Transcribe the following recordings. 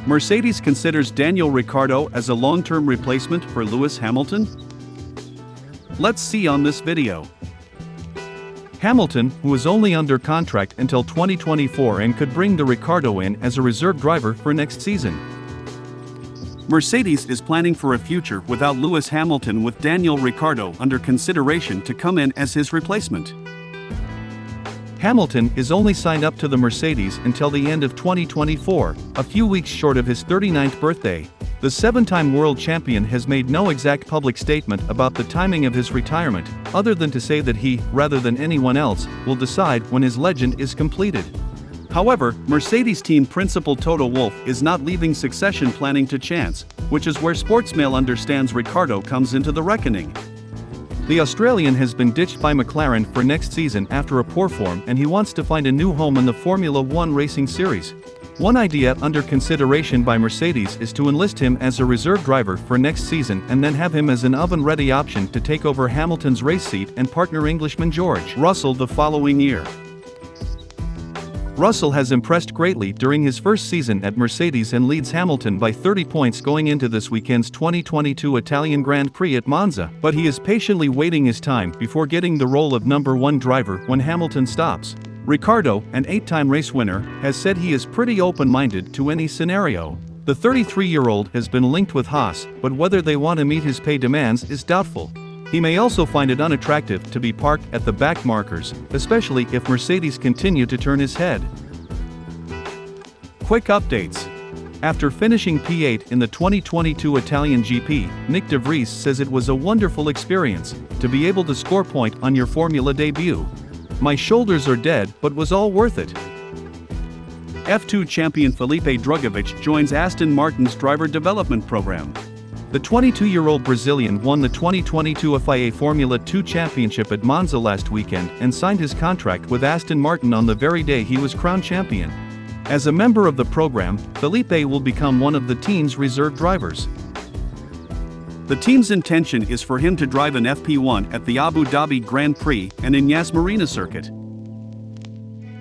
Mercedes considers Daniel Ricciardo as a long-term replacement for Lewis Hamilton? Let's see on this video. Hamilton, who is only under contract until 2024 and could bring the Ricciardo in as a reserve driver for next season. Mercedes is planning for a future without Lewis Hamilton, with Daniel Ricciardo under consideration to come in as his replacement. Hamilton is only signed up to the Mercedes until the end of 2024, a few weeks short of his 39th birthday. The seven-time world champion has made no exact public statement about the timing of his retirement, other than to say that he, rather than anyone else, will decide when his legend is completed. However, Mercedes team principal Toto Wolff is not leaving succession planning to chance, which is where Sportsmail understands Ricciardo comes into the reckoning. The Australian has been ditched by McLaren for next season after a poor form, and he wants to find a new home in the Formula One racing series. One idea under consideration by Mercedes is to enlist him as a reserve driver for next season and then have him as an oven-ready option to take over Hamilton's race seat and partner Englishman George Russell the following year. Russell has impressed greatly during his first season at Mercedes and leads Hamilton by 30 points going into this weekend's 2022 Italian Grand Prix at Monza, but he is patiently waiting his time before getting the role of number one driver when Hamilton stops. Ricciardo, an 8-time race winner, has said he is pretty open-minded to any scenario. The 33-year-old has been linked with Haas, but whether they want to meet his pay demands is doubtful. He may also find it unattractive to be parked at the back markers, especially if Mercedes continue to turn his head. Quick updates. After finishing P8 in the 2022 Italian GP, Nick De Vries says it was a wonderful experience to be able to score point on your Formula debut. My shoulders are dead, but was all worth it. F2 champion Felipe Drugovich joins Aston Martin's driver development program. The 22-year-old Brazilian won the 2022 FIA Formula 2 Championship at Monza last weekend and signed his contract with Aston Martin on the very day he was crowned champion. As a member of the program, Felipe will become one of the team's reserve drivers. The team's intention is for him to drive an FP1 at the Abu Dhabi Grand Prix and in Yas Marina circuit.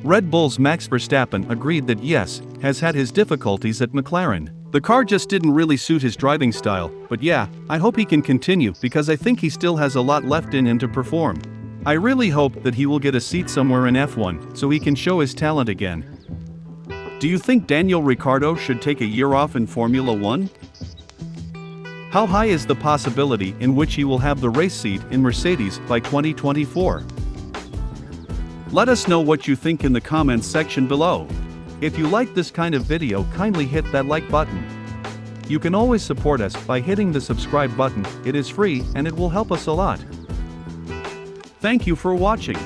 Red Bull's Max Verstappen agreed that yes, has had his difficulties at McLaren. The car just didn't really suit his driving style, but yeah, I hope he can continue because I think he still has a lot left in him to perform. I really hope that he will get a seat somewhere in F1 so he can show his talent again. Do you think Daniel Ricciardo should take a year off in Formula One? How high is the possibility in which he will have the race seat in Mercedes by 2024? Let us know what you think in the comments section below. If you like this kind of video, kindly hit that like button. You can always support us by hitting the subscribe button. It is free and it will help us a lot. Thank you for watching.